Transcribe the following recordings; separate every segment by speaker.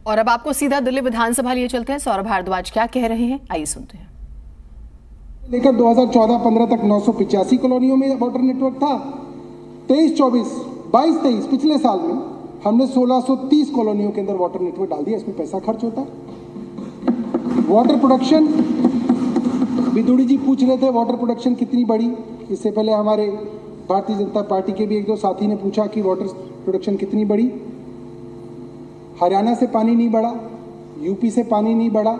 Speaker 1: और अब आपको सीधा दिल्ली विधानसभा लिए चलते हैं। सौरभ भारद्वाज क्या कह रहे हैं, आइए सुनते हैं।
Speaker 2: लेकर 2014-15 तक 985 कॉलोनियों में वाटर नेटवर्क था। 23-24, 22-23 पिछले साल में हमने 1630 कॉलोनियों के अंदर वाटर नेटवर्क डाल दिया। इसमें पैसा खर्च होता है। वाटर प्रोडक्शन, विदुड़ी जी पूछ रहे थे वाटर प्रोडक्शन कितनी बढ़ी। इससे पहले हमारे भारतीय जनता पार्टी के भी एक दो साथी ने पूछा कि वाटर प्रोडक्शन कितनी बढ़ी। हरियाणा से पानी नहीं बढ़ा, यूपी से पानी नहीं बढ़ा,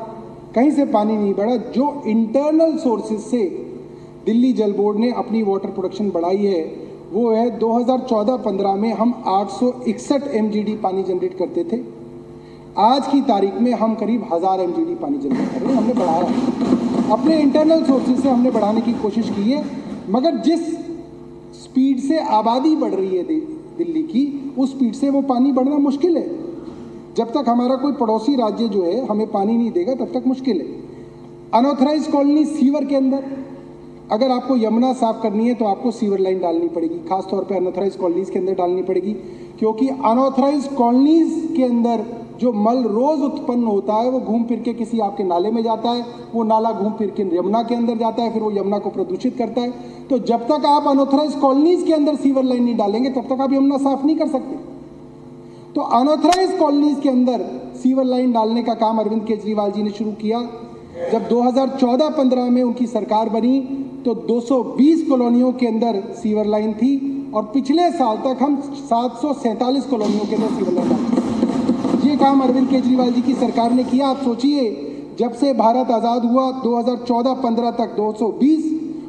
Speaker 2: कहीं से पानी नहीं बढ़ा। जो इंटरनल सोर्सेज से दिल्ली जल बोर्ड ने अपनी वाटर प्रोडक्शन बढ़ाई है वो है 2014-15 में हम 861 MGD पानी जनरेट करते थे। आज की तारीख में हम करीब 1000 MGD पानी जनरेट कर रहे हैं। हमने बढ़ाया, अपने इंटरनल सोर्सेज से हमने बढ़ाने की कोशिश की है। मगर जिस स्पीड से आबादी बढ़ रही है दिल्ली की, उस स्पीड से वो पानी बढ़ना मुश्किल है। जब तक हमारा कोई पड़ोसी राज्य जो है हमें पानी नहीं देगा तब तक मुश्किल है। अनऑथराइज कॉलोनी सीवर के अंदर, अगर आपको यमुना साफ करनी है तो आपको सीवर लाइन डालनी पड़ेगी, खासतौर पे अनऑथराइज कॉलोनीज के अंदर डालनी पड़ेगी, क्योंकि अनऑथराइज कॉलोनीज के अंदर जो मल रोज उत्पन्न होता है वो घूम फिर के किसी आपके नाले में जाता है, वो नाला घूम फिर के यमुना के अंदर जाता है, फिर वो यमुना को प्रदूषित करता है। तो जब तक आप अनऑथराइज कॉलोनीज के अंदर सीवर लाइन नहीं डालेंगे तब तक आप यमुना साफ नहीं कर सकते। तो अनऑथराइज कॉलोनीज के अंदर सीवर लाइन डालने का काम अरविंद केजरीवाल जी ने शुरू किया। जब 2014-15 में उनकी सरकार बनी तो 220 कॉलोनियों के अंदर सीवर लाइन थी और पिछले साल तक हम 747 कॉलोनियों के अंदर सीवर लाइन डालते। ये काम अरविंद केजरीवाल जी की सरकार ने किया। आप सोचिए, जब से भारत आज़ाद हुआ 2014-15 तक 220,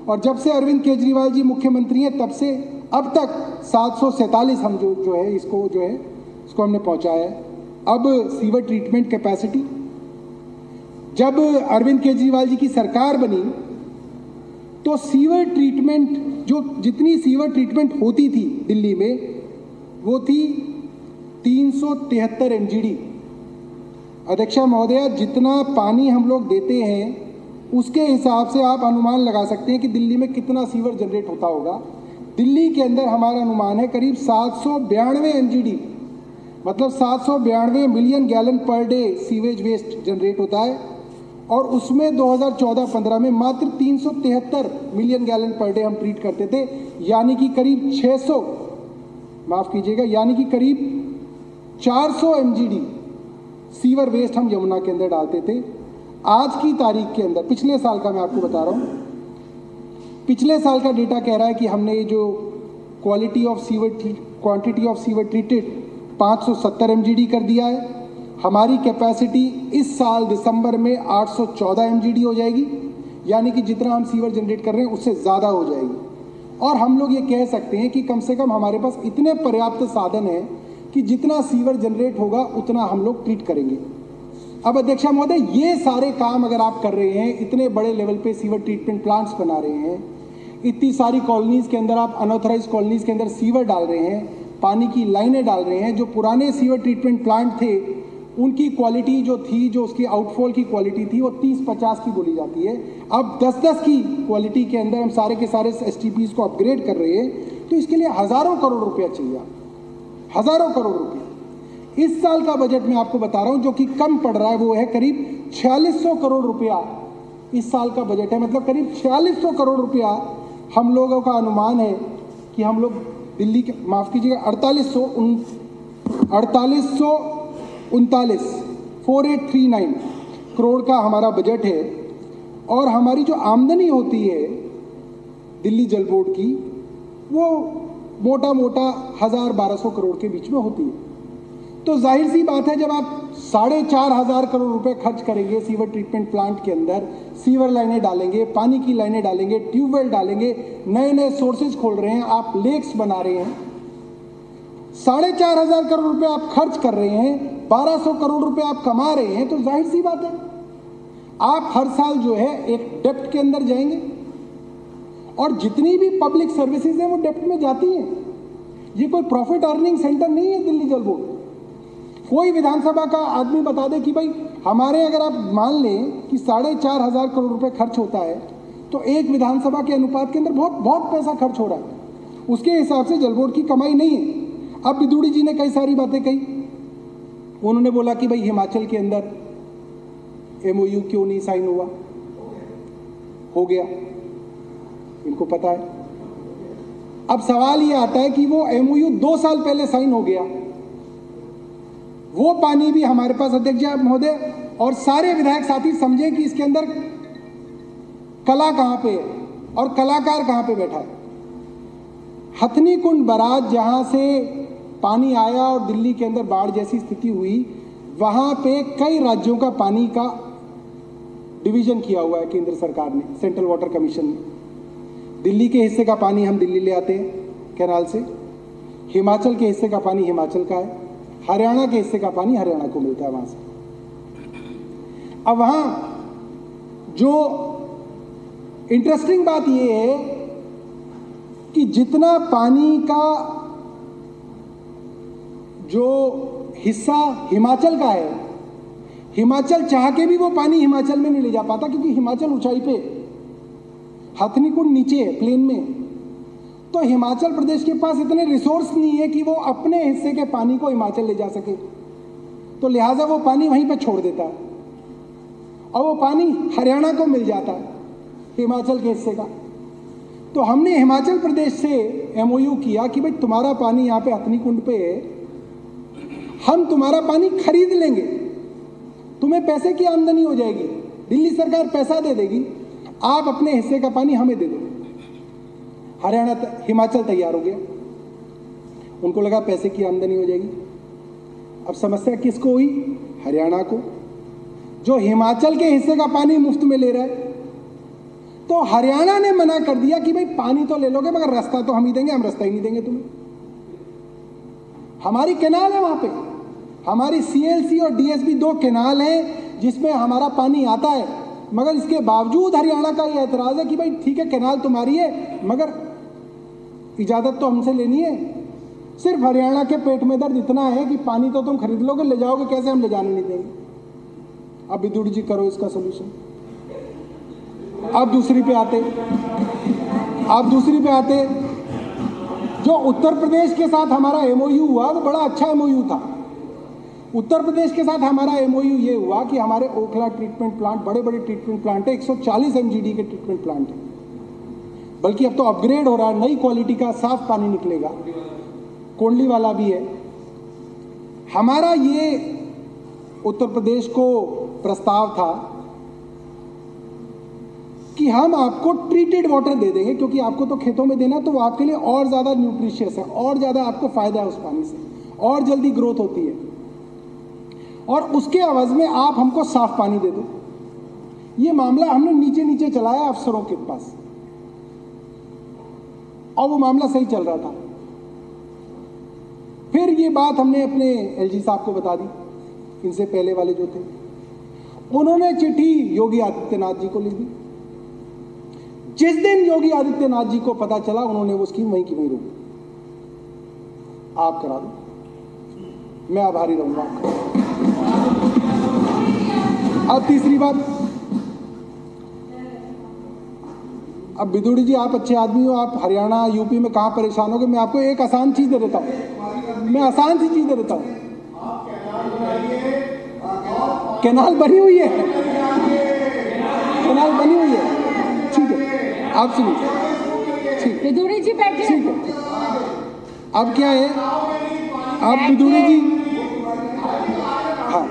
Speaker 2: और जब से अरविंद केजरीवाल जी मुख्यमंत्री हैं तब से अब तक 747 हम जो है इसको हमने पहुंचाया है। अब सीवर ट्रीटमेंट कैपेसिटी, जब अरविंद केजरीवाल जी की सरकार बनी तो सीवर ट्रीटमेंट, जो जितनी सीवर ट्रीटमेंट होती थी दिल्ली में वो थी 373 MGD। अध्यक्षा महोदया, जितना पानी हम लोग देते हैं उसके हिसाब से आप अनुमान लगा सकते हैं कि दिल्ली में कितना सीवर जनरेट होता होगा। दिल्ली के अंदर हमारा अनुमान है करीब 792 MGD, मतलब 792 million gallon per day sewage waste generate होता है। और उसमें 2014-15 में मात्र 373 मिलियन गैलन पर डे हम ट्रीट करते थे, यानी कि करीब 600, माफ कीजिएगा, यानी कि करीब 400 MGD सीवर वेस्ट हम यमुना के अंदर डालते थे। आज की तारीख के अंदर, पिछले साल का मैं आपको बता रहा हूँ, पिछले साल का डेटा कह रहा है कि हमने ये जो quantity of sewer treated 570 MGD कर दिया है। हमारी कैपेसिटी इस साल दिसंबर में 814 MGD हो जाएगी, यानी कि जितना हम सीवर जनरेट कर रहे हैं उससे ज़्यादा हो जाएगी। और हम लोग ये कह सकते हैं कि कम से कम हमारे पास इतने पर्याप्त साधन हैं कि जितना सीवर जनरेट होगा उतना हम लोग ट्रीट करेंगे। अब अध्यक्षा महोदय, ये सारे काम अगर आप कर रहे हैं, इतने बड़े लेवल पे सीवर ट्रीटमेंट प्लांट्स बना रहे हैं, इतनी सारी कॉलोनीज़ के अंदर आप अनऑथराइज कॉलोनीज़ के अंदर सीवर डाल रहे हैं, पानी की लाइनें डाल रहे हैं, जो पुराने सीवर ट्रीटमेंट प्लांट थे उनकी क्वालिटी जो थी, जो उसकी आउटफॉल की क्वालिटी थी वो 30-50 की बोली जाती है। अब 10-10 की क्वालिटी के अंदर हम सारे के सारे STPs को अपग्रेड कर रहे हैं। तो इसके लिए हज़ारों करोड़ रुपया चाहिए, हज़ारों करोड़ रुपया। इस साल का बजट मैं आपको बता रहा हूँ जो कि कम पड़ रहा है वो है करीब 4600 करोड़ रुपया इस साल का बजट है। मतलब करीब 4600 करोड़ रुपया हम लोगों का अनुमान है कि हम लोग दिल्ली के, माफ़ कीजिएगा, 4839 करोड़ का हमारा बजट है। और हमारी जो आमदनी होती है दिल्ली जल बोर्ड की वो मोटा मोटा 1000-1200 करोड़ के बीच में होती है। तो जाहिर सी बात है, जब आप 4500 करोड़ रुपए खर्च करेंगे सीवर ट्रीटमेंट प्लांट के अंदर, सीवर लाइनें डालेंगे, पानी की लाइनें डालेंगे, ट्यूबवेल डालेंगे, नए नए सोर्सेज खोल रहे हैं, आप लेक्स बना रहे हैं, 4500 करोड़ रुपए आप खर्च कर रहे हैं, 1200 करोड़ रुपए आप कमा रहे हैं, तो जाहिर सी बात है आप हर साल जो है एक डेप्ट के अंदर जाएंगे। और जितनी भी पब्लिक सर्विसेज हैं वो डेप्ट में जाती हैं। ये कोई प्रॉफिट अर्निंग सेंटर नहीं है दिल्ली जल बोर्ड। कोई विधानसभा का आदमी बता दे कि भाई हमारे, अगर आप मान लें कि 4500 करोड़ रुपए खर्च होता है तो एक विधानसभा के अनुपात के अंदर बहुत बहुत पैसा खर्च हो रहा है, उसके हिसाब से जल बोर्ड की कमाई नहीं है। अब विदुड़ी जी ने कई सारी बातें कही उन्होंने बोला कि भाई हिमाचल के अंदर MOU क्यों नहीं साइन हुआ, हो गया, इनको पता है। अब सवाल ये आता है कि वो MOU 2 साल पहले साइन हो गया, वो पानी भी हमारे पास अध्यक्ष महोदय और सारे विधायक साथी समझे कि इसके अंदर कला कहां पे है और कलाकार कहां पे बैठा है। हथनी कुंड बराज जहां से पानी आया और दिल्ली के अंदर बाढ़ जैसी स्थिति हुई, वहां पे कई राज्यों का पानी का डिवीजन किया हुआ है केंद्र सरकार ने, सेंट्रल वाटर कमीशन ने। दिल्ली के हिस्से का पानी हम दिल्ली ले आते हैं कैनाल से, हिमाचल के हिस्से का पानी हिमाचल का है, हरियाणा के हिस्से का पानी हरियाणा को मिलता है वहां से। अब वहां जो इंटरेस्टिंग बात यह है कि जितना पानी का जो हिस्सा हिमाचल का है, हिमाचल चाह के भी वो पानी हिमाचल में नहीं ले जा पाता, क्योंकि हिमाचल ऊंचाई पे, हथनीकुंड नीचे है प्लेन में। तो हिमाचल प्रदेश के पास इतने रिसोर्स नहीं है कि वो अपने हिस्से के पानी को हिमाचल ले जा सके, तो लिहाजा वो पानी वहीं पे छोड़ देता है और वो पानी हरियाणा को मिल जाता है हिमाचल के हिस्से का। तो हमने हिमाचल प्रदेश से MOU किया कि भाई तुम्हारा पानी यहाँ पे हथनीकुंड पे है, हम तुम्हारा पानी खरीद लेंगे, तुम्हें पैसे की आमदनी हो जाएगी, दिल्ली सरकार पैसा दे देगी, आप अपने हिस्से का पानी हमें दे दो। हिमाचल तैयार हो गया, उनको लगा पैसे की आमदनी हो जाएगी। अब समस्या किसको हुई? हरियाणा को, जो हिमाचल के हिस्से का पानी मुफ्त में ले रहा है। तो हरियाणा ने मना कर दिया कि भाई पानी तो ले लोगे मगर रास्ता तो हम ही देंगे, हम रास्ता ही नहीं देंगे तुम्हें। हमारी कैनाल है वहां पे, हमारी CLC और DSB 2 कैनाल है जिसमें हमारा पानी आता है, मगर इसके बावजूद हरियाणा का यह एतराज है कि भाई ठीक है कैनाल तुम्हारी है मगर इजाजत तो हमसे लेनी है। सिर्फ हरियाणा के पेट में दर्द इतना है कि पानी तो तुम खरीद लोगे, ले जाओगे कैसे, हम ले जाने नहीं देंगे। अब विदुर जी करो इसका सोल्यूशन। अब दूसरी पे आते जो उत्तर प्रदेश के साथ हमारा MOU हुआ वो बड़ा अच्छा MOU था। उत्तर प्रदेश के साथ हमारा MOU ये हुआ कि हमारे ओखला ट्रीटमेंट प्लांट, बड़े बड़े ट्रीटमेंट प्लांट है, 140 MGD के ट्रीटमेंट प्लांट है, बल्कि अब तो अपग्रेड हो रहा है, नई क्वालिटी का साफ पानी निकलेगा, कोंडली वाला भी है। हमारा ये उत्तर प्रदेश को प्रस्ताव था कि हम आपको ट्रीटेड वाटर दे देंगे, क्योंकि आपको तो खेतों में देना, तो वो आपके लिए और ज़्यादा न्यूट्रिशियस है, और ज़्यादा आपको फायदा है उस पानी से, और जल्दी ग्रोथ होती है, और उसके अवज में आप हमको साफ पानी दे दो। ये मामला हमने नीचे नीचे चलाया अफसरों के पास, और वो मामला सही चल रहा था। फिर ये बात हमने अपने LG साहब को बता दी, इनसे पहले वाले जो थे, उन्होंने चिट्ठी योगी आदित्यनाथ जी को लिख दी। जिस दिन योगी आदित्यनाथ जी को पता चला, उन्होंने वो स्कीम वहीं की वहीं रोक दी। आप करा दो, मैं आभारी रहूंगा आपका। अब तीसरी बात, अब विदुड़ी जी आप अच्छे आदमी हो, आप हरियाणा यूपी में कहां परेशान होगे, मैं आपको एक आसान चीज दे देता हूं, मैं आसान सी चीज दे देता हूं। कैनाल बनी हुई है, कैनाल बनी हुई है, ठीक है, आप सुनिए, ठीक,
Speaker 3: विदुड़ी जी बैठे,
Speaker 2: ठीक है। अब क्या है, आप विदुड़ी जी, हाँ,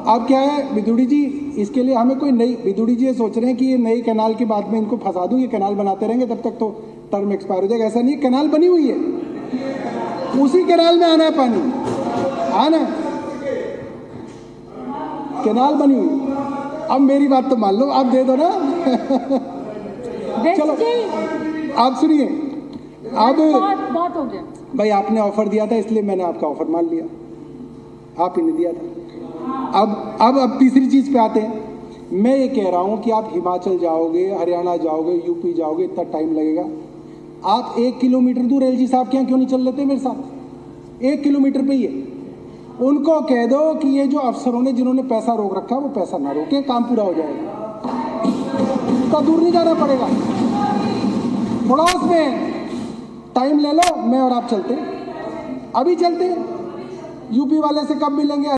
Speaker 2: अब क्या है विदुड़ी जी, इसके लिए हमें कोई नई, विदुड़ी जी ये सोच रहे हैं कि ये नई कैनाल के बाद में इनको फंसा दूं, ये कैनाल बनाते रहेंगे तब तक तो टर्म एक्सपायर हो जाएगा। ऐसा नहीं, कैनाल बनी हुई है, उसी कैनाल में आना है पानी, आना, कैनाल बनी हुई। अब मेरी बात तो मान लो, आप दे दो ना। चलो आप सुनिए, अब
Speaker 3: बहुत हो गया
Speaker 2: भाई, आपने ऑफर दिया था इसलिए मैंने आपका ऑफर मान लिया, आप ही ने दिया था। अब तीसरी चीज पे आते हैं। मैं ये कह रहा हूं कि आप हिमाचल जाओगे, हरियाणा जाओगे, यूपी जाओगे, इतना टाइम लगेगा। आप 1 किलोमीटर दूर LG साहब के यहाँ क्यों नहीं चल लेते मेरे साथ? 1 किलोमीटर पे ही है। उनको कह दो कि ये जो अफसरों ने जिन्होंने पैसा रोक रखा वो पैसा ना रोके, काम पूरा हो जाएगा, इतना दूर नहीं जाना पड़ेगा। थोड़ा उसमें टाइम ले लो, मैं और आप चलते, अभी चलते। यूपी वाले से कब मिलेंगे?